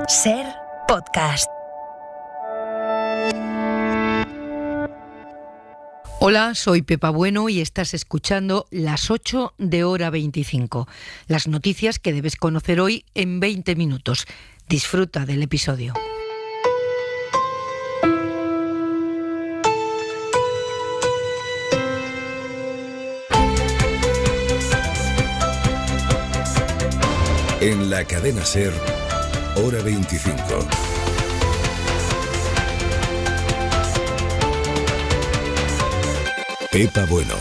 Ser podcast. Hola, soy Pepa Bueno y estás escuchando Las 8 de Hora 25. Las noticias que debes conocer hoy en 20 minutos. Disfruta del episodio. En la cadena SER, Hora 25. Pepa Bueno.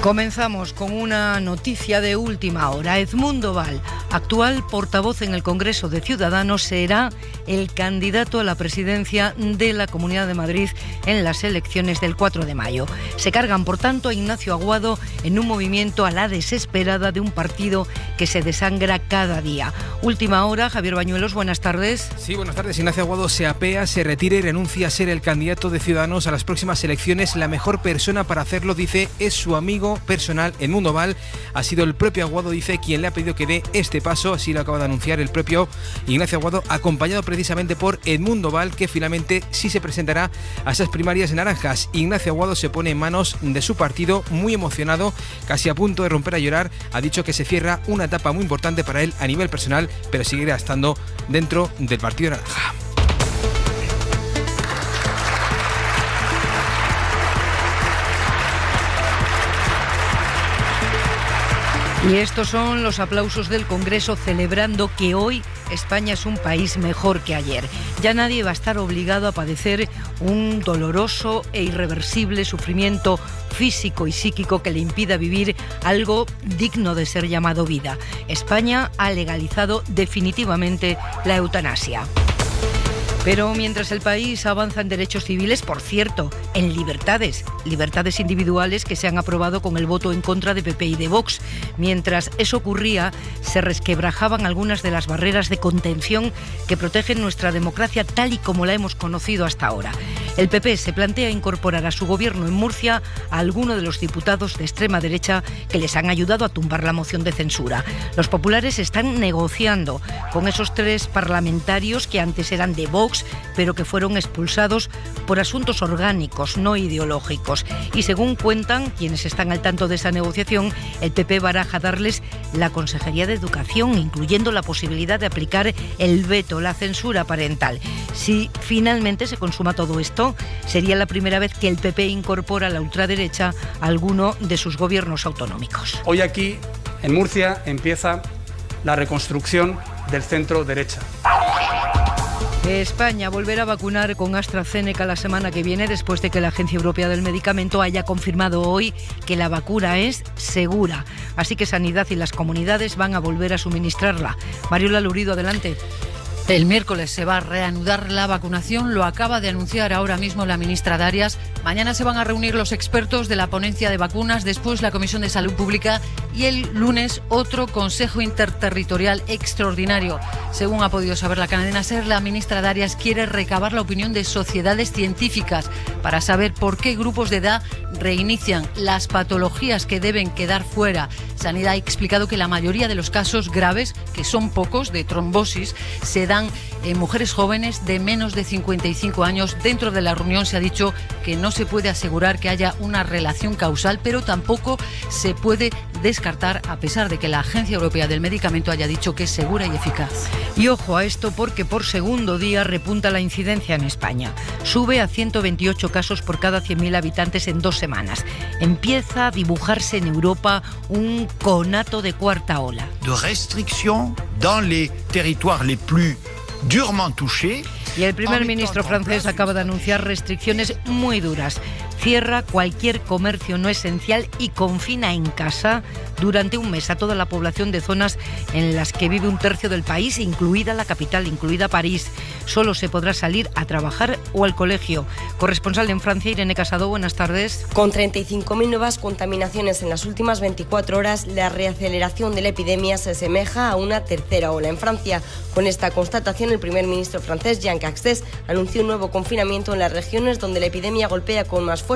Comenzamos con una noticia de última hora. Edmundo Val, actual portavoz en el Congreso de Ciudadanos, será el candidato a la presidencia de la Comunidad de Madrid en las elecciones del 4 de mayo. Se cargan, por tanto, a Ignacio Aguado en un movimiento a la desesperada de un partido que se desangra cada día. Última hora, Javier Bañuelos, buenas tardes. Sí, buenas tardes. Ignacio Aguado se apea, se retira y renuncia a ser el candidato de Ciudadanos a las próximas elecciones. La mejor persona para hacerlo, dice, es su amigo personal, Edmundo Val. Ha sido el propio Aguado, dice, quien le ha pedido que dé este paso. Así lo acaba de anunciar el propio Ignacio Aguado, acompañado precisamente por Edmundo Val, que finalmente sí se presentará a esas primarias naranjas. Ignacio Aguado se pone en manos de su partido, muy emocionado, casi a punto de romper a llorar. Ha dicho que se cierra una etapa muy importante para él a nivel personal, pero seguirá estando dentro del Partido Naranja. Y estos son los aplausos del Congreso celebrando que hoy España es un país mejor que ayer. Ya nadie va a estar obligado a padecer un doloroso e irreversible sufrimiento físico y psíquico que le impida vivir algo digno de ser llamado vida. España ha legalizado definitivamente la eutanasia. Pero mientras el país avanza en derechos civiles, por cierto, en libertades individuales que se han aprobado con el voto en contra de PP y de Vox, mientras eso ocurría, se resquebrajaban algunas de las barreras de contención que protegen nuestra democracia tal y como la hemos conocido hasta ahora. El PP se plantea incorporar a su gobierno en Murcia a alguno de los diputados de extrema derecha que les han ayudado a tumbar la moción de censura. Los populares están negociando con esos 3 parlamentarios que antes eran de Vox, pero que fueron expulsados por asuntos orgánicos, no ideológicos. Y según cuentan quienes están al tanto de esa negociación, el PP baraja darles la Consejería de Educación, incluyendo la posibilidad de aplicar el veto, la censura parental. Si finalmente se consuma todo esto, sería la primera vez que el PP incorpora a la ultraderecha a alguno de sus gobiernos autonómicos. Hoy aquí, en Murcia, empieza la reconstrucción del centro derecha. España volverá a vacunar con AstraZeneca la semana que viene después de que la Agencia Europea del Medicamento haya confirmado hoy que la vacuna es segura. Así que Sanidad y las comunidades van a volver a suministrarla. Mariola Lurido, adelante. El miércoles se va a reanudar la vacunación, lo acaba de anunciar ahora mismo la ministra Darias. Mañana se van a reunir los expertos de la ponencia de vacunas, después la Comisión de Salud Pública y el lunes otro Consejo Interterritorial extraordinario. Según ha podido saber la cadena SER, la ministra Darias quiere recabar la opinión de sociedades científicas para saber por qué grupos de edad reinician, las patologías que deben quedar fuera. Sanidad ha explicado que la mayoría de los casos graves, que son pocos, de trombosis, se dan en mujeres jóvenes de menos de 55 años. Dentro de la reunión se ha dicho que no se puede asegurar que haya una relación causal, pero tampoco se puede descartar, a pesar de que la Agencia Europea del Medicamento haya dicho que es segura y eficaz. Y ojo a esto, porque por segundo día repunta la incidencia en España. Sube a 128 casos por cada 100.000 habitantes en 2 semanas. Empieza a dibujarse en Europa un conato de cuarta ola. De restricción dans les territoires les plus durement touchés. Y el primer ministro francés acaba de anunciar restricciones muy duras. Cierra cualquier comercio no esencial y confina en casa durante un mes a toda la población de zonas en las que vive un tercio del país, incluida la capital, incluida París. Solo se podrá salir a trabajar o al colegio. Corresponsal en Francia, Irene Casado, buenas tardes. Con 35.000 nuevas contaminaciones en las últimas 24 horas, la reaceleración de la epidemia se asemeja a una tercera ola en Francia. Con esta constatación, el primer ministro francés, Jean Castex, anunció un nuevo confinamiento en las regiones donde la epidemia golpea con más fuerza.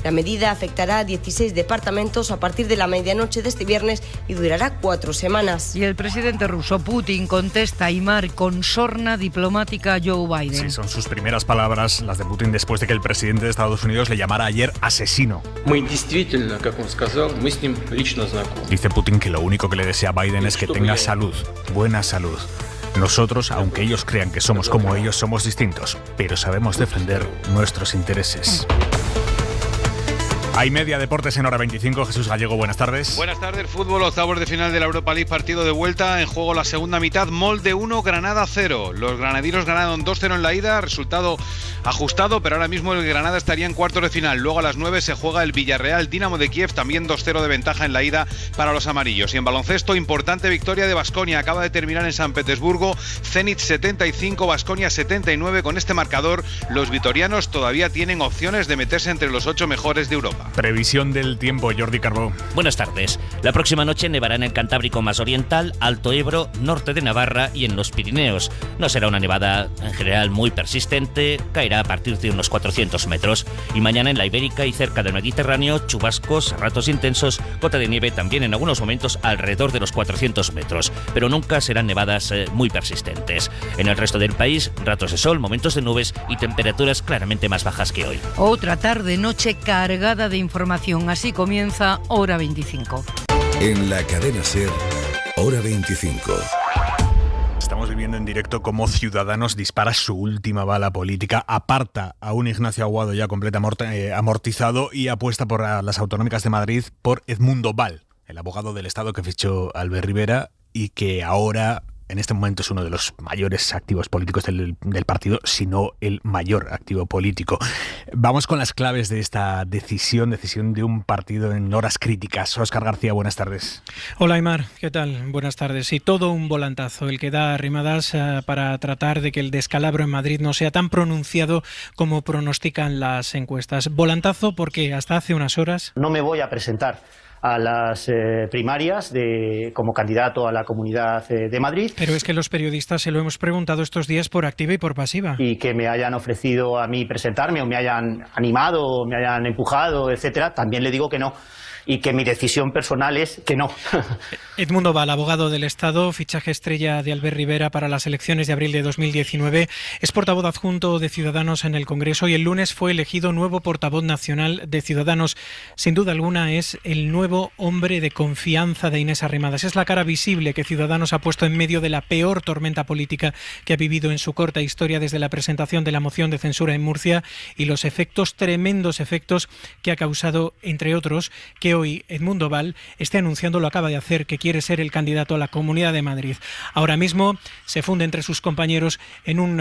La medida afectará a 16 departamentos a partir de la medianoche de este este viernes y durará 4 semanas. Y el presidente ruso Putin contesta, Aimar, con sorna diplomática a Joe Biden. Sí, son sus primeras palabras, las de Putin, después de que el presidente de Estados Unidos le llamara ayer asesino. Dice Putin que lo único que le desea a Biden es que tenga salud, buena salud. Nosotros, aunque ellos crean que somos como ellos, somos distintos, pero sabemos defender nuestros intereses. Hay media deportes en hora 25. Jesús Gallego, buenas tardes. Buenas tardes. Fútbol, octavos de final de la Europa League, partido de vuelta. En juego la segunda mitad, Molde 1, Granada 0. Los granadinos ganaron 2-0 en la ida, resultado ajustado, pero ahora mismo el Granada estaría en cuartos de final. Luego a las 9 se juega el Villarreal Dinamo de Kiev, también 2-0 de ventaja en la ida para los amarillos. Y en baloncesto, importante victoria de Baskonia. Acaba de terminar en San Petersburgo, Zenit 75, Baskonia 79. Con este marcador, los vitorianos todavía tienen opciones de meterse entre los 8 mejores de Europa. Previsión del tiempo, Jordi Carbó. Buenas tardes. La próxima noche nevará en el Cantábrico más oriental, Alto Ebro, norte de Navarra y en los Pirineos. No será una nevada en general muy persistente, caerá a partir de unos 400 metros. Y mañana en la Ibérica y cerca del Mediterráneo, chubascos, ratos intensos, cota de nieve también en algunos momentos alrededor de los 400 metros. Pero nunca serán nevadas muy persistentes. En el resto del país, ratos de sol, momentos de nubes y temperaturas claramente más bajas que hoy. Otra tarde-noche cargada de información. Así comienza Hora 25. En la cadena SER, Hora 25. Estamos viviendo en directo cómo Ciudadanos dispara su última bala política, aparta a un Ignacio Aguado ya completamente amortizado y apuesta por las autonómicas de Madrid por Edmundo Val, el abogado del Estado que fichó Albert Rivera y que ahora, en este momento, es uno de los mayores activos políticos del partido, si no el mayor activo político. Vamos con las claves de esta decisión de un partido en horas críticas. Óscar García, buenas tardes. Hola, Aimar, ¿qué tal? Buenas tardes. Y todo un volantazo, el que da arrimadas para tratar de que el descalabro en Madrid no sea tan pronunciado como pronostican las encuestas. Volantazo porque hasta hace unas horas... No me voy a presentar a las primarias como candidato a la Comunidad de Madrid. Pero es que los periodistas se lo hemos preguntado estos días por activa y por pasiva. Y que me hayan ofrecido a mí presentarme o me hayan animado o me hayan empujado, etcétera, también le digo que no. Y que mi decisión personal es que no. Edmundo Val, abogado del Estado, fichaje estrella de Albert Rivera para las elecciones de abril de 2019, es portavoz adjunto de Ciudadanos en el Congreso y el lunes fue elegido nuevo portavoz nacional de Ciudadanos. Sin duda alguna es el nuevo hombre de confianza de Inés Arrimadas. Es la cara visible que Ciudadanos ha puesto en medio de la peor tormenta política que ha vivido en su corta historia desde la presentación de la moción de censura en Murcia y los tremendos efectos que ha causado, entre otros, que hoy Edmundo Val esté anunciando, lo acaba de hacer, que quiere ser el candidato a la Comunidad de Madrid. Ahora mismo se funde entre sus compañeros en un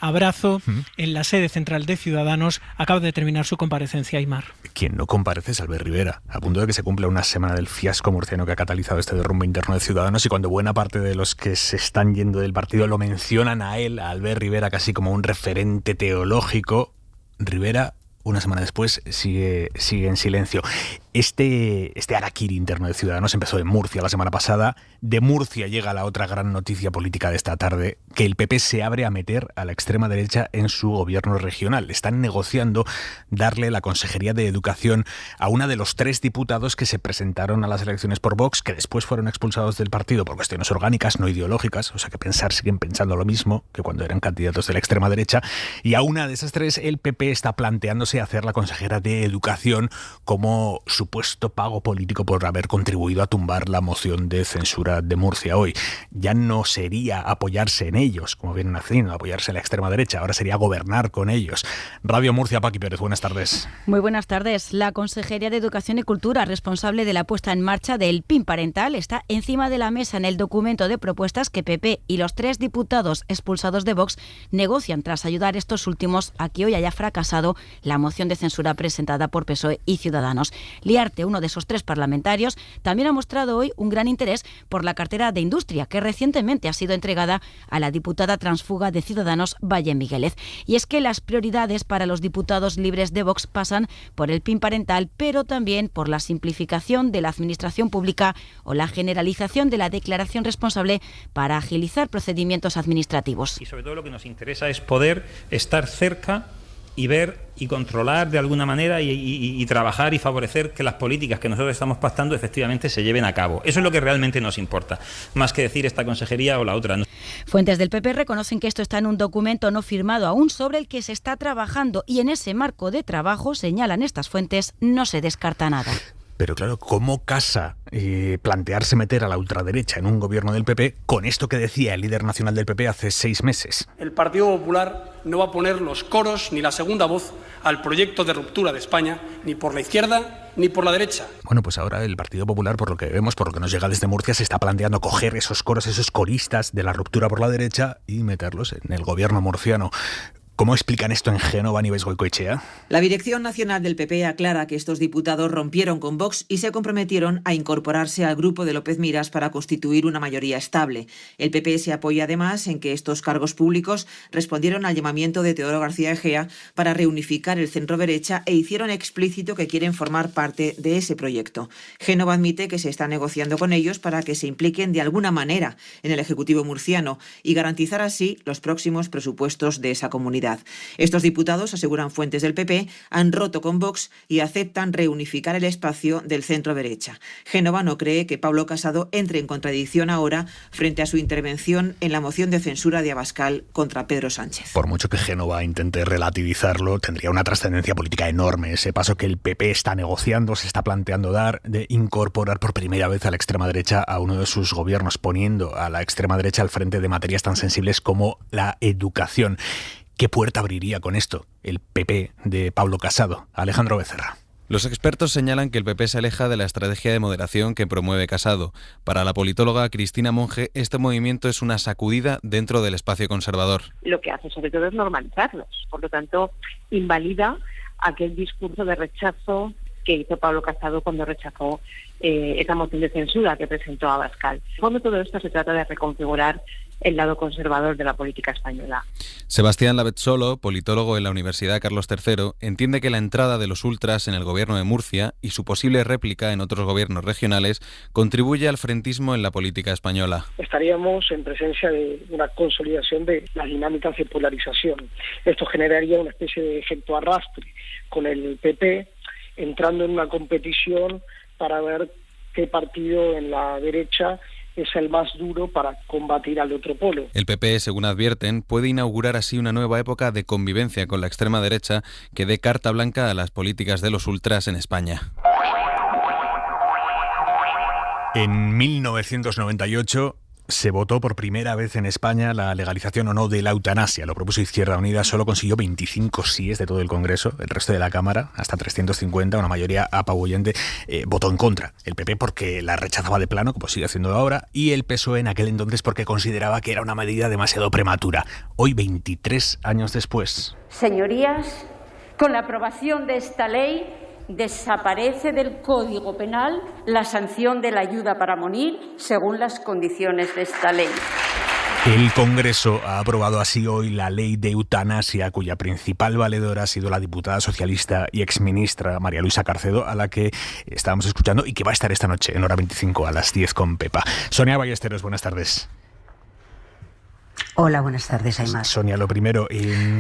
abrazo en la sede central de Ciudadanos. Acaba de terminar su comparecencia, Aimar. Quien no comparece es Albert Rivera, a punto de que se cumpla una semana del fiasco murciano que ha catalizado este derrumbe interno de Ciudadanos, y cuando buena parte de los que se están yendo del partido lo mencionan a él, a Albert Rivera, casi como un referente teológico, Rivera, una semana después, sigue en silencio. Este harakiri interno de Ciudadanos empezó en Murcia la semana pasada. De Murcia llega la otra gran noticia política de esta tarde, que el PP se abre a meter a la extrema derecha en su gobierno regional. Están negociando darle la Consejería de Educación a una de los 3 diputados que se presentaron a las elecciones por Vox, que después fueron expulsados del partido por cuestiones orgánicas, no ideológicas, o sea que siguen pensando lo mismo que cuando eran candidatos de la extrema derecha. Y a una de esas 3 el PP está planteándose hacer la consejera de Educación como supuesto pago político por haber contribuido a tumbar la moción de censura de Murcia hoy. Ya no sería apoyarse en ellos, como vienen haciendo, apoyarse en la extrema derecha, ahora sería gobernar con ellos. Radio Murcia, Paqui Pérez, buenas tardes. Muy buenas tardes. La Consejería de Educación y Cultura, responsable de la puesta en marcha del PIN parental, está encima de la mesa en el documento de propuestas que PP y los 3 diputados expulsados de Vox negocian tras ayudar estos últimos a que hoy haya fracasado la moción de censura presentada por PSOE y Ciudadanos. Liarte, uno de esos 3 parlamentarios, también ha mostrado hoy un gran interés por la cartera de Industria, que recientemente ha sido entregada a la diputada transfuga de Ciudadanos, Valle Miguelez. Y es que las prioridades para los diputados libres de Vox pasan por el PIN parental, pero también por la simplificación de la administración pública o la generalización de la declaración responsable para agilizar procedimientos administrativos. Y sobre todo lo que nos interesa es poder estar cerca y ver y controlar de alguna manera y trabajar y favorecer que las políticas que nosotros estamos pactando efectivamente se lleven a cabo. Eso es lo que realmente nos importa, más que decir esta consejería o la otra. Fuentes del PP reconocen que esto está en un documento no firmado aún sobre el que se está trabajando y en ese marco de trabajo, señalan estas fuentes, no se descarta nada. Pero claro, ¿cómo casa plantearse meter a la ultraderecha en un gobierno del PP con esto que decía el líder nacional del PP hace 6 meses? El Partido Popular no va a poner los coros ni la segunda voz al proyecto de ruptura de España, ni por la izquierda ni por la derecha. Bueno, pues ahora el Partido Popular, por lo que vemos, por lo que nos llega desde Murcia, se está planteando coger esos coros, esos coristas de la ruptura por la derecha y meterlos en el gobierno murciano. ¿Cómo explican esto en Génova, Nieves Goicoechea? La Dirección Nacional del PP aclara que estos diputados rompieron con Vox y se comprometieron a incorporarse al grupo de López Miras para constituir una mayoría estable. El PP se apoya además en que estos cargos públicos respondieron al llamamiento de Teodoro García Egea para reunificar el centro-derecha e hicieron explícito que quieren formar parte de ese proyecto. Génova admite que se está negociando con ellos para que se impliquen de alguna manera en el Ejecutivo murciano y garantizar así los próximos presupuestos de esa comunidad. Estos diputados, aseguran fuentes del PP, han roto con Vox y aceptan reunificar el espacio del centro-derecha. Génova no cree que Pablo Casado entre en contradicción ahora frente a su intervención en la moción de censura de Abascal contra Pedro Sánchez. Por mucho que Génova intente relativizarlo, tendría una trascendencia política enorme ese paso que el PP está negociando, se está planteando dar, de incorporar por primera vez a la extrema derecha a uno de sus gobiernos, poniendo a la extrema derecha al frente de materias tan sensibles como la educación. ¿Qué puerta abriría con esto el PP de Pablo Casado? Alejandro Becerra. Los expertos señalan que el PP se aleja de la estrategia de moderación que promueve Casado. Para la politóloga Cristina Monge, este movimiento es una sacudida dentro del espacio conservador. Lo que hace sobre todo es normalizarlos, por lo tanto invalida aquel discurso de rechazo que hizo Pablo Casado cuando rechazó esa moción de censura que presentó Abascal. En el fondo todo esto se trata de reconfigurar el lado conservador de la política española. Sebastián Lavezzolo, politólogo en la Universidad Carlos III, entiende que la entrada de los ultras en el gobierno de Murcia y su posible réplica en otros gobiernos regionales contribuye al frentismo en la política española. Estaríamos en presencia de una consolidación de las dinámicas de polarización. Esto generaría una especie de efecto arrastre con el PP entrando en una competición para ver qué partido en la derecha es el más duro para combatir al otro polo. El PP, según advierten, puede inaugurar así una nueva época de convivencia con la extrema derecha que dé carta blanca a las políticas de los ultras en España. En 1998 se votó por primera vez en España la legalización o no de la eutanasia. Lo propuso Izquierda Unida, solo consiguió 25 síes de todo el Congreso. El resto de la Cámara, hasta 350, una mayoría apabullante, votó en contra. El PP porque la rechazaba de plano, como sigue haciendo ahora, y el PSOE en aquel entonces porque consideraba que era una medida demasiado prematura. Hoy, 23 años después. Señorías, con la aprobación de esta ley desaparece del Código Penal la sanción de la ayuda para morir según las condiciones de esta ley. El Congreso ha aprobado así hoy la ley de eutanasia, cuya principal valedora ha sido la diputada socialista y exministra María Luisa Carcedo, a la que estábamos escuchando y que va a estar esta noche en Hora 25 a las 10 con Pepa. Sonia Ballesteros, buenas tardes. Hola, buenas tardes, Aymar. Sonia, lo primero,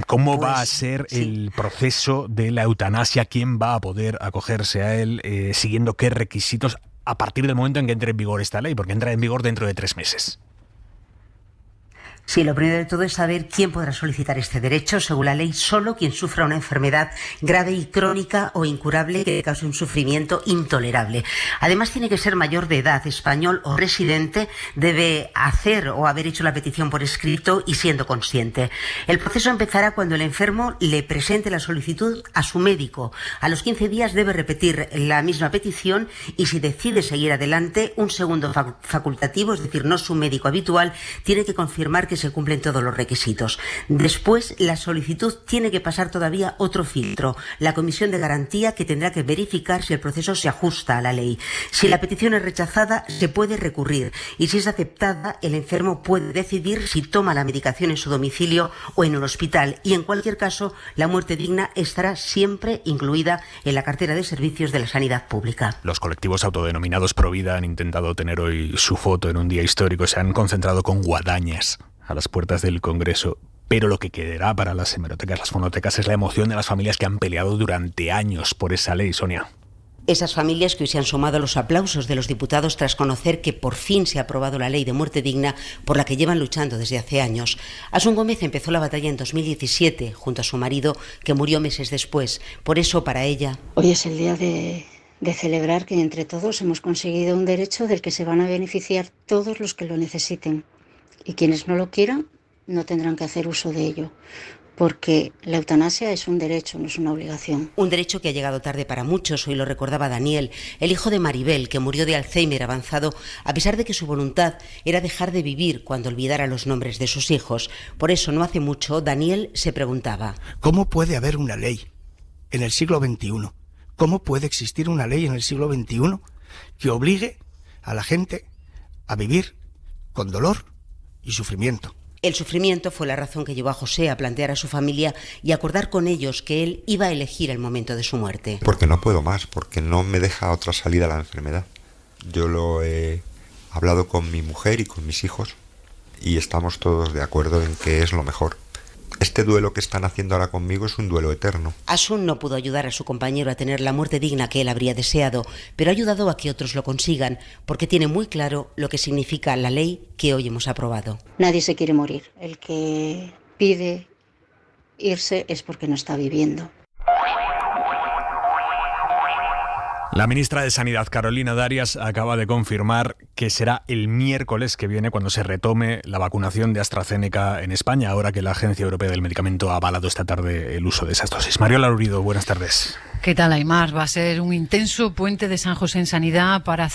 ¿cómo va a ser el proceso de la eutanasia? ¿Quién va a poder acogerse a él? ¿Siguiendo qué requisitos a partir del momento en que entre en vigor esta ley? Porque entra en vigor dentro de 3 meses. Sí, lo primero de todo es saber quién podrá solicitar este derecho. Según la ley, solo quien sufra una enfermedad grave y crónica o incurable que cause un sufrimiento intolerable. Además, tiene que ser mayor de edad, español o residente, debe hacer o haber hecho la petición por escrito y siendo consciente. El proceso empezará cuando el enfermo le presente la solicitud a su médico. A los 15 días debe repetir la misma petición y si decide seguir adelante, un segundo facultativo, es decir, no su médico habitual, tiene que confirmar que se cumplen todos los requisitos. Después, la solicitud tiene que pasar todavía otro filtro, la comisión de garantía, que tendrá que verificar si el proceso se ajusta a la ley. Si la petición es rechazada, se puede recurrir y si es aceptada, el enfermo puede decidir si toma la medicación en su domicilio o en un hospital y en cualquier caso, la muerte digna estará siempre incluida en la cartera de servicios de la sanidad pública. Los colectivos autodenominados Provida han intentado tener hoy su foto en un día histórico, se han concentrado con guadañas a las puertas del Congreso. Pero lo que quedará para las hemerotecas, las fonotecas, es la emoción de las familias que han peleado durante años por esa ley, Sonia. Esas familias que hoy se han sumado a los aplausos de los diputados tras conocer que por fin se ha aprobado la ley de muerte digna por la que llevan luchando desde hace años. Asun Gómez empezó la batalla en 2017 junto a su marido, que murió meses después. Por eso, para ella, hoy es el día de celebrar que entre todos hemos conseguido un derecho del que se van a beneficiar todos los que lo necesiten. Y quienes no lo quieran no tendrán que hacer uso de ello. Porque la eutanasia es un derecho, no es una obligación. Un derecho que ha llegado tarde para muchos. Hoy lo recordaba Daniel, el hijo de Maribel, que murió de Alzheimer avanzado, a pesar de que su voluntad era dejar de vivir cuando olvidara los nombres de sus hijos. Por eso, no hace mucho, Daniel se preguntaba: ¿cómo puede haber una ley en el siglo XXI? ¿Cómo puede existir una ley en el siglo XXI que obligue a la gente a vivir con dolor y sufrimiento? El sufrimiento fue la razón que llevó a José a plantear a su familia y acordar con ellos que él iba a elegir el momento de su muerte. Porque no puedo más, porque no me deja otra salida la enfermedad. Yo lo he hablado con mi mujer y con mis hijos y estamos todos de acuerdo en que es lo mejor. Este duelo que están haciendo ahora conmigo es un duelo eterno. Asun no pudo ayudar a su compañero a tener la muerte digna que él habría deseado, pero ha ayudado a que otros lo consigan, porque tiene muy claro lo que significa la ley que hoy hemos aprobado. Nadie se quiere morir. El que pide irse es porque no está viviendo. La ministra de Sanidad, Carolina Darias, acaba de confirmar que será el miércoles que viene cuando se retome la vacunación de AstraZeneca en España, ahora que la Agencia Europea del Medicamento ha avalado esta tarde el uso de esas dosis. Mariola Lurido, buenas tardes. ¿Qué tal, Aymar? Va a ser un intenso puente de San José en Sanidad para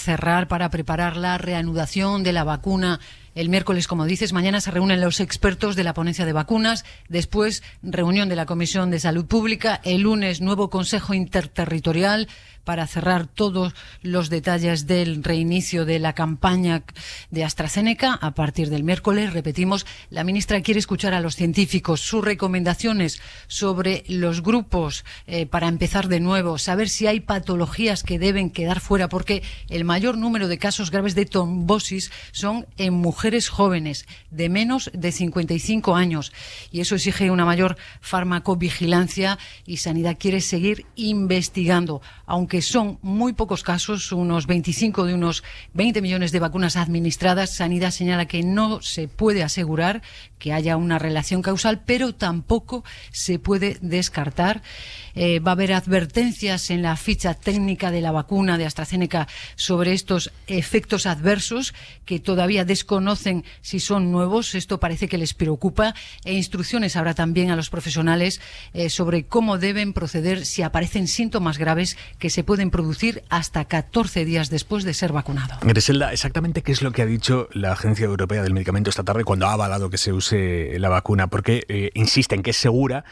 preparar la reanudación de la vacuna. El miércoles, como dices, mañana se reúnen los expertos de la ponencia de vacunas, después reunión de la Comisión de Salud Pública, el lunes nuevo Consejo Interterritorial para cerrar todos los detalles del reinicio de la campaña de AstraZeneca. A partir del miércoles, repetimos, la ministra quiere escuchar a los científicos, sus recomendaciones sobre los grupos para empezar de nuevo, saber si hay patologías que deben quedar fuera, porque el mayor número de casos graves de trombosis son en mujeres jóvenes de menos de 55 años y eso exige una mayor farmacovigilancia y Sanidad quiere seguir investigando, aunque son muy pocos casos, unos 25 de unos 20 millones de vacunas administradas. Sanidad señala que no se puede asegurar que haya una relación causal, pero tampoco se puede descartar. Va a haber advertencias en la ficha técnica de la vacuna de AstraZeneca sobre estos efectos adversos que todavía desconocen si son nuevos. Esto parece que les preocupa. E instrucciones habrá también a los profesionales sobre cómo deben proceder si aparecen síntomas graves que se pueden producir hasta 14 días después de ser vacunado. Griselda, exactamente qué es lo que ha dicho la Agencia Europea del Medicamento esta tarde cuando ha avalado que se use la vacuna, porque insisten que es segura,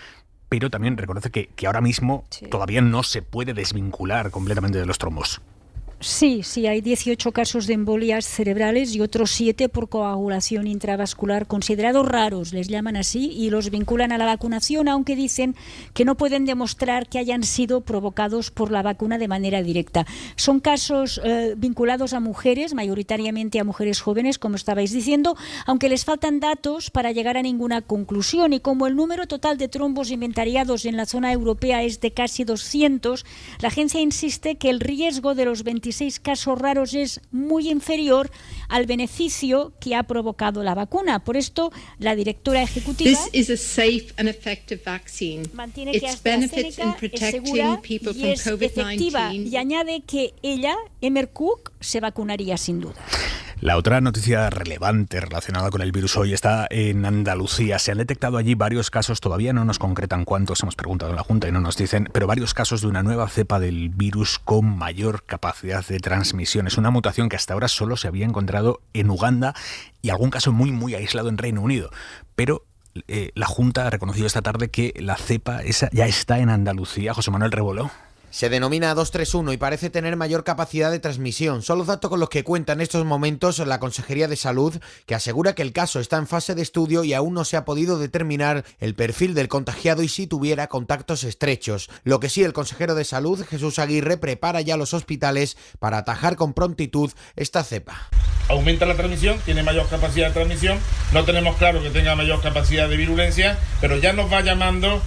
pero también reconoce que ahora mismo todavía no se puede desvincular completamente de los trombos. Sí, hay 18 casos de embolias cerebrales y otros 7 por coagulación intravascular, considerados raros, les llaman así, y los vinculan a la vacunación, aunque dicen que no pueden demostrar que hayan sido provocados por la vacuna de manera directa. Son casos vinculados a mujeres, mayoritariamente a mujeres jóvenes, como estabais diciendo, aunque les faltan datos para llegar a ninguna conclusión, y como el número total de trombos inventariados en la zona europea es de casi 200, la agencia insiste que el riesgo de los 26 casos raros es muy inferior al beneficio que ha provocado la vacuna. Por esto, la directora ejecutiva mantiene que AstraZeneca es segura y es efectiva y añade que ella, Emmer Cook, se vacunaría sin duda. La otra noticia relevante relacionada con el virus hoy está en Andalucía. Se han detectado allí varios casos, todavía no nos concretan cuántos, hemos preguntado en la Junta y no nos dicen, pero varios casos de una nueva cepa del virus con mayor capacidad de transmisión. Es una mutación que hasta ahora solo se había encontrado en Uganda y algún caso muy aislado en Reino Unido. Pero la Junta ha reconocido esta tarde que la cepa esa ya está en Andalucía. José Manuel Reboló. Se denomina 231 y parece tener mayor capacidad de transmisión. Son los datos con los que cuenta en estos momentos la Consejería de Salud, que asegura que el caso está en fase de estudio y aún no se ha podido determinar el perfil del contagiado y si tuviera contactos estrechos. Lo que sí, el consejero de Salud, Jesús Aguirre, prepara ya los hospitales para atajar con prontitud esta cepa. Aumenta la transmisión, tiene mayor capacidad de transmisión, no tenemos claro que tenga mayor capacidad de virulencia, pero ya nos va llamando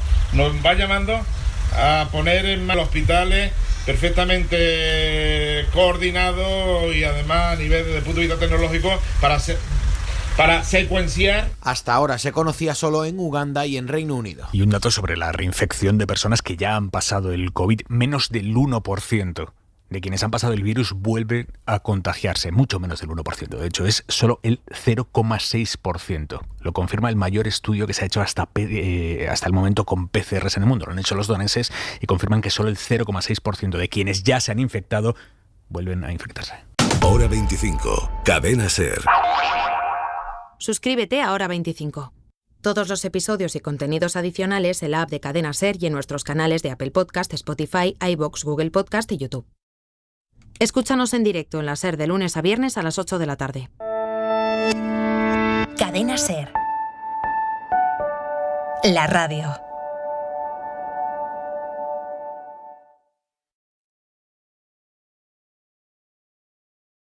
a poner en manos hospitales perfectamente coordinados y además a nivel desde el punto de vista tecnológico para secuenciar. Hasta ahora se conocía solo en Uganda y en Reino Unido. Y un dato sobre la reinfección de personas que ya han pasado el COVID, menos del 1% de quienes han pasado el virus vuelven a contagiarse, mucho menos del 1%. De hecho, es solo el 0,6%. Lo confirma el mayor estudio que se ha hecho hasta el momento con PCRs en el mundo. Lo han hecho los daneses y confirman que solo el 0,6% de quienes ya se han infectado vuelven a infectarse. Hora 25. Cadena SER. Suscríbete a Hora 25. Todos los episodios y contenidos adicionales en la app de Cadena SER y en nuestros canales de Apple Podcast, Spotify, iVoox, Google Podcast y YouTube. Escúchanos en directo en la SER de lunes a viernes a las 8 de la tarde. Cadena SER. La radio.